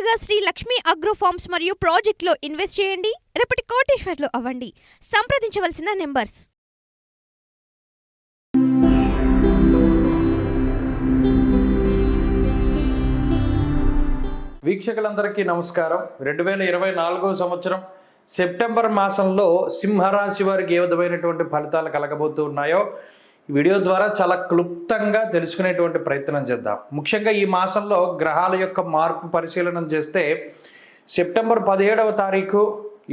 త్వరగా Shri Lakshmi agro forms మరియు ప్రాజెక్టులో ఇన్వెస్ట్ చేయండి. రేపటి కోటీశ్వర్లు అవ్వండి. సంప్రదించవలసిన నెంబర్స్. వీక్షకులందరికీ నమస్కారం. 2024 సంవత్సరం సెప్టెంబర్ మాసంలో సింహరాశి వారికి ఏ విధమైనటువంటి ఫలితాలు కలగబోతూ ఉన్నాయో ఈ వీడియో ద్వారా చాలా క్లుప్తంగా తెలుసుకునేటువంటి ప్రయత్నం చేద్దాం. ముఖ్యంగా ఈ మాసంలో గ్రహాల యొక్క మార్పు పరిశీలన చేస్తే సెప్టెంబర్ 17వ తారీఖు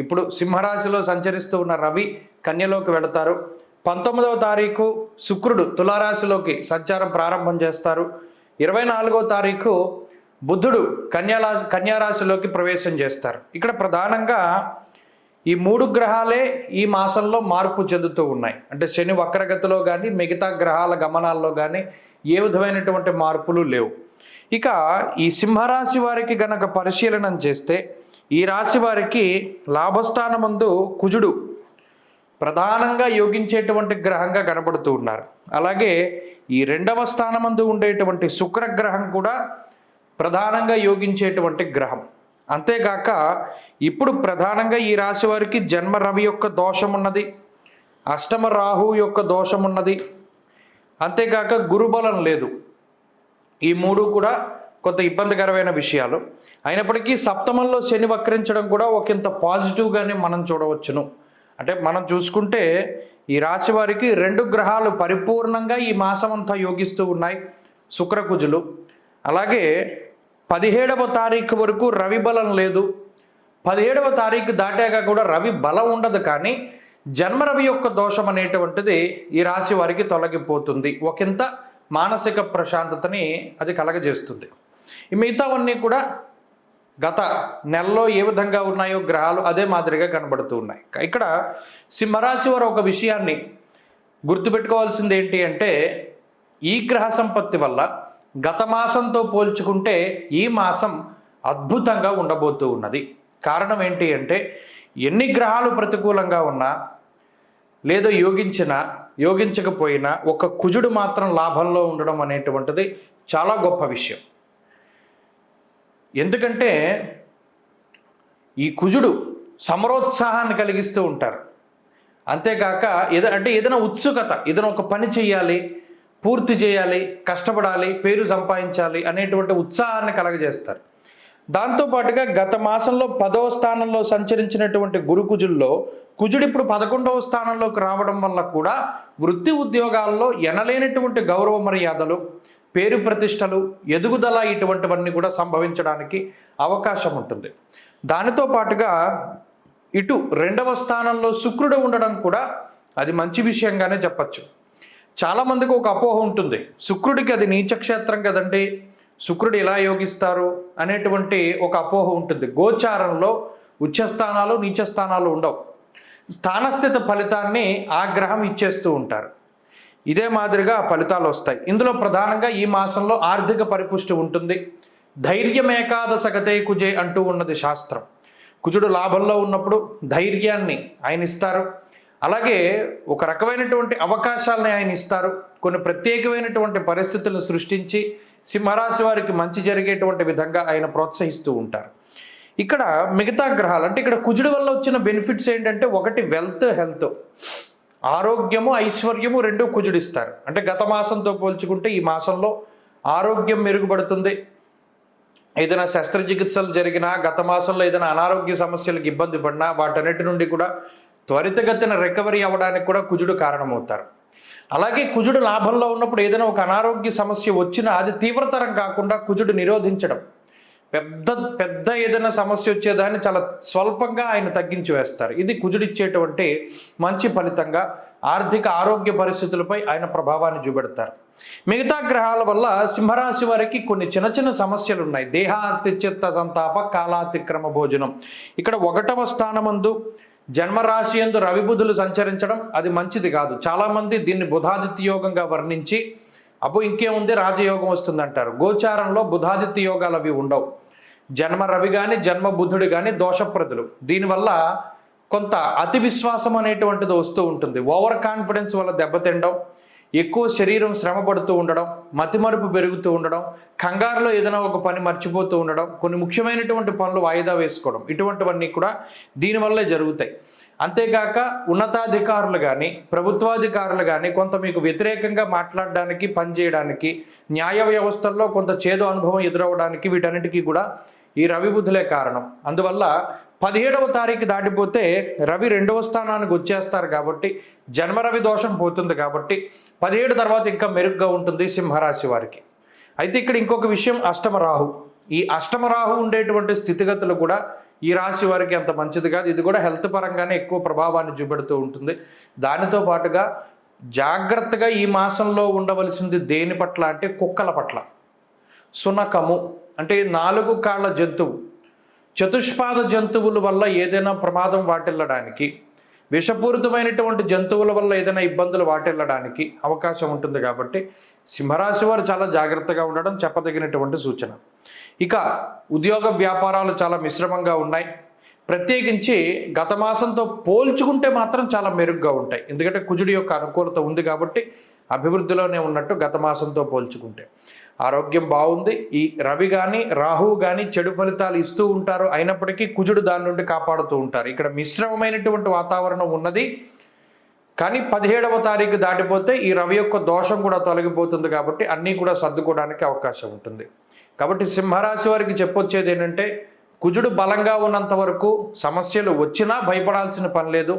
ఇప్పుడు సింహరాశిలో సంచరిస్తూ ఉన్న రవి కన్యలోకి వెళతారు. 19వ తారీఖు శుక్రుడు తులారాశిలోకి సంచారం ప్రారంభం చేస్తారు. 24వ తారీఖు బుధుడు కన్యారాశిలోకి ప్రవేశం చేస్తారు. ఇక్కడ ప్రధానంగా ఈ మూడు గ్రహాలే ఈ మాసంలో మార్పు చెందుతూ ఉన్నాయి. అంటే శని వక్రగతిలో కానీ మిగతా గ్రహాల గమనాల్లో కానీ ఏ విధమైనటువంటి మార్పులు లేవు. ఇక ఈ సింహరాశి వారికి గనక పరిశీలన చేస్తే ఈ రాశి వారికి లాభస్థానమందు కుజుడు ప్రధానంగా యోగించేటువంటి గ్రహంగా కనబడుతూ ఉన్నారు. అలాగే ఈ రెండవ స్థానమందు ఉండేటువంటి శుక్రగ్రహం కూడా ప్రధానంగా యోగించేటువంటి గ్రహం. అంతేగాక ఇప్పుడు ప్రధానంగా ఈ రాశి వారికి జన్మ రవి యొక్క దోషం ఉన్నది, అష్టమ రాహు యొక్క దోషం ఉన్నది, అంతేగాక గురుబలం లేదు. ఈ మూడు కూడా కొంత ఇబ్బందికరమైన విషయాలు. అయినప్పటికీ సప్తమంలో శని వక్రించడం కూడా ఒకంత పాజిటివ్గానే మనం చూడవచ్చును. అంటే మనం చూసుకుంటే ఈ రాశి వారికి రెండు గ్రహాలు పరిపూర్ణంగా ఈ మాసం అంతా యోగిస్తూ ఉన్నాయి, శుక్రకుజులు. అలాగే 17వ తారీఖు వరకు రవి బలం లేదు. 17వ తారీఖు దాటాక కూడా రవి బలం ఉండదు, కానీ జన్మరవి యొక్క దోషం అనేటువంటిది ఈ రాశి వారికి తొలగిపోతుంది. ఒకంత మానసిక ప్రశాంతతని అది కలగజేస్తుంది. ఈ మిగతావన్నీ కూడా గత నెలలో ఏ విధంగా ఉన్నాయో గ్రహాలు అదే మాదిరిగా కనబడుతూ ఉన్నాయి. ఇక్కడ సింహరాశి వారు ఒక విషయాన్ని గుర్తుపెట్టుకోవాల్సింది ఏంటి అంటే ఈ గ్రహ సంపత్తి వల్ల గత మాసంతో పోల్చుకుంటే ఈ మాసం అద్భుతంగా ఉండబోతూ ఉన్నది. కారణం ఏంటి అంటే ఎన్ని గ్రహాలు ప్రతికూలంగా ఉన్నా లేదో యోగించకపోయినా ఒక కుజుడు మాత్రం లాభంలో ఉండడం అనేటువంటిది చాలా గొప్ప విషయం. ఎందుకంటే ఈ కుజుడు సమరోత్సాహాన్ని కలిగిస్తూ ఉంటారు. అంతేకాక ఏదైనా ఉత్సుకత, ఏదైనా ఒక పని చేయాలి, పూర్తి చేయాలి, కష్టపడాలి, పేరు సంపాదించాలి అనేటువంటి ఉత్సాహాన్ని కలగజేస్తారు. దాంతోపాటుగా గత మాసంలో 10వ స్థానంలో సంచరించినటువంటి గురుకుజుల్లో కుజుడు ఇప్పుడు 11వ స్థానంలోకి రావడం వల్ల కూడా వృత్తి ఉద్యోగాల్లో ఎనలేనటువంటి గౌరవ మర్యాదలు, పేరు ప్రతిష్టలు, ఎదుగుదల ఇటువంటివన్నీ కూడా సంభవించడానికి అవకాశం ఉంటుంది. దానితో పాటుగా ఇటు 2వ స్థానంలో శుక్రుడు ఉండడం కూడా అది మంచి విషయంగానే చెప్పచ్చు. చాలామందికి ఒక అపోహ ఉంటుంది, శుక్రుడికి అది నీచక్షేత్రం కదండి, శుక్రుడు ఎలా యోగిస్తారు అనేటువంటి ఒక అపోహ ఉంటుంది. గోచారంలో ఉచ్చస్థానాలు నీచస్థానాలు ఉండవు. స్థానస్థిత ఫలితాన్ని ఆ గ్రహం ఇచ్చేస్తూ ఉంటారు. ఇదే మాదిరిగా ఫలితాలు వస్తాయి. ఇందులో ప్రధానంగా ఈ మాసంలో ఆర్థిక పరిపుష్టి ఉంటుంది. ధైర్యమేకాదశగతే కుజే అంటూ ఉన్నది శాస్త్రం. కుజుడు లాభంలో ఉన్నప్పుడు ధైర్యాన్ని ఆయన ఇస్తారు. అలాగే ఒక రకమైనటువంటి అవకాశాలని ఆయన ఇస్తారు. కొన్ని ప్రత్యేకమైనటువంటి పరిస్థితులను సృష్టించి సింహరాశి వారికి మంచి జరిగేటువంటి విధంగా ఆయన ప్రోత్సహిస్తూ ఉంటారు. ఇక్కడ మిగతా గ్రహాలు అంటే ఇక్కడ కుజుడు వల్ల వచ్చిన బెనిఫిట్స్ ఏంటంటే ఒకటి వెల్త్, హెల్త్, ఆరోగ్యము, ఐశ్వర్యము రెండు కుజుడిస్తారు. అంటే గత మాసంతో పోల్చుకుంటే ఈ మాసంలో ఆరోగ్యం మెరుగుపడుతుంది. ఏదైనా శస్త్రచికిత్సలు జరిగినా, గత మాసంలో ఏదైనా అనారోగ్య సమస్యలకు ఇబ్బంది పడినా వాటన్నిటి నుండి కూడా త్వరితగతిన రికవరీ అవ్వడానికి కూడా కుజుడు కారణమవుతారు. అలాగే కుజుడు లాభంలో ఉన్నప్పుడు ఏదైనా ఒక అనారోగ్య సమస్య వచ్చినా అది తీవ్రతరం కాకుండా కుజుడు నిరోధించడం, పెద్ద ఏదైనా సమస్య వచ్చేదాన్ని చాలా స్వల్పంగా ఆయన తగ్గించి వేస్తారు. ఇది కుజుడిచ్చేటువంటి మంచి ఫలితంగా ఆర్థిక ఆరోగ్య పరిస్థితులపై ఆయన ప్రభావాన్ని చూపెడతారు. మిగతా గ్రహాల వల్ల సింహరాశి వారికి కొన్ని చిన్న సమస్యలు ఉన్నాయి. దేహాతిచిత్త సంతాప కాలాతిక్రమ భోజనం. ఇక్కడ 1వ స్థానమందు జన్మరాశి యందు రవి బుధులు సంచరించడం అది మంచిది కాదు. చాలామంది దీన్ని బుధాదిత్య యోగంగా వర్ణించి ఇంకేముంది రాజయోగం వస్తుందంటారు. గోచారంలో బుధాదిత్య యోగాలు అవి ఉండవు. జన్మ రవి కానీ జన్మ బుధుడు కానీ దోషప్రదులు. దీనివల్ల కొంత అతి విశ్వాసం అనేటువంటిది వస్తూ ఉంటుంది. ఓవర్ కాన్ఫిడెన్స్ వల్ల దెబ్బతిండడం, ఎక్కువ శరీరం శ్రమ పడుతూ ఉండడం, మతిమరుపు పెరుగుతూ ఉండడం, కంగారులో ఏదైనా ఒక పని మర్చిపోతూ ఉండడం, కొన్ని ముఖ్యమైనటువంటి పనులు వాయిదా వేసుకోవడం, ఇటువంటివన్నీ కూడా దీనివల్లే జరుగుతాయి. అంతేకాక ఉన్నతాధికారులు కానీ ప్రభుత్వాధికారులు కానీ కొంత మీకు వ్యతిరేకంగా మాట్లాడడానికి, పనిచేయడానికి, న్యాయ వ్యవస్థల్లో కొంత చేదు అనుభవం ఎదురవడానికి వీటన్నిటికీ కూడా ఈ రవి బుధులే కారణం. అందువల్ల 17వ తారీఖు దాటిపోతే రవి 2వ స్థానానికి వచ్చేస్తారు కాబట్టి జన్మరవి దోషం పోతుంది కాబట్టి 17 తర్వాత ఇంకా మెరుగ్గా ఉంటుంది సింహరాశి వారికి. అయితే ఇక్కడ ఇంకొక విషయం, అష్టమ రాహు. ఈ అష్టమ రాహు ఉండేటువంటి స్థితిగతులు కూడా ఈ రాశి వారికి అంత మంచిది కాదు. ఇది కూడా హెల్త్ పరంగానే ఎక్కువ ప్రభావాన్ని చూపెడుతూ ఉంటుంది. దానితో పాటుగా జాగ్రత్తగా ఈ మాసంలో ఉండవలసింది దేని పట్ల అంటే కుక్కల పట్ల. సునకము అంటే 4 కాళ్ళ జంతువు, చతుష్పాద జంతువుల వల్ల ఏదైనా ప్రమాదం వాటిల్లడానికి, విషపూరితమైనటువంటి జంతువుల వల్ల ఏదైనా ఇబ్బందులు వాటిల్లడానికి అవకాశం ఉంటుంది. కాబట్టి సింహరాశి వారు చాలా జాగ్రత్తగా ఉండడం చెప్పదగినటువంటి సూచన. ఇక ఉద్యోగ వ్యాపారాలు చాలా మిశ్రమంగా ఉన్నాయి. ప్రత్యేకించి గత మాసంతో పోల్చుకుంటే మాత్రం చాలా మెరుగ్గా ఉంటాయి. ఎందుకంటే కుజుడి యొక్క అనుకూలత ఉంది కాబట్టి అభివృద్ధిలోనే ఉన్నట్టు గత మాసంతో పోల్చుకుంటే. ఆరోగ్యం బాగుంది. ఈ రవి కానీ రాహువు కానీ చెడు ఫలితాలు ఇస్తూ ఉంటారు, అయినప్పటికీ కుజుడు దాని నుండి కాపాడుతూ ఉంటారు. ఇక్కడ మిశ్రమమైనటువంటి వాతావరణం ఉన్నది. కానీ 17వ తారీఖు దాటిపోతే ఈ రవి యొక్క దోషం కూడా తొలగిపోతుంది కాబట్టి అన్నీ కూడా సర్దుకోవడానికి అవకాశం ఉంటుంది. కాబట్టి సింహరాశి వారికి చెప్పొచ్చేది ఏంటంటే, కుజుడు బలంగా ఉన్నంత వరకు సమస్యలు వచ్చినా భయపడాల్సిన పని లేదు,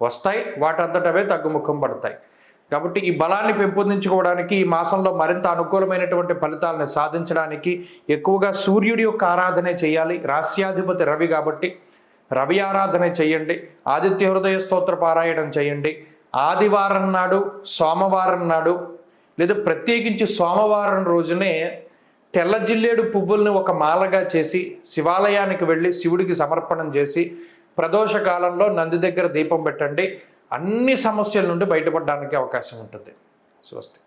వస్తాయి, వాటంతటవే తగ్గుముఖం పడతాయి. కాబట్టి ఈ బలాన్ని పెంపొందించుకోవడానికి ఈ మాసంలో మరింత అనుకూలమైనటువంటి ఫలితాలను సాధించడానికి ఎక్కువగా సూర్యుడి యొక్క ఆరాధనే చేయాలి. రాస్యాధిపతి రవి కాబట్టి రవి ఆరాధన చేయండి. ఆదిత్య హృదయ స్తోత్ర పారాయణం చేయండి. ఆదివారం నాడు, సోమవారం నాడు, లేదా ప్రత్యేకించి సోమవారం రోజునే తెల్ల జిల్లేడు పువ్వుల్ని ఒక మాలగా చేసి శివాలయానికి వెళ్ళి శివుడికి సమర్పణం చేసి ప్రదోష కాలంలో నంది దగ్గర దీపం పెట్టండి. అన్ని సమస్యల నుండి బయటపడడానికి అవకాశం ఉంటుంది. స్వస్తి.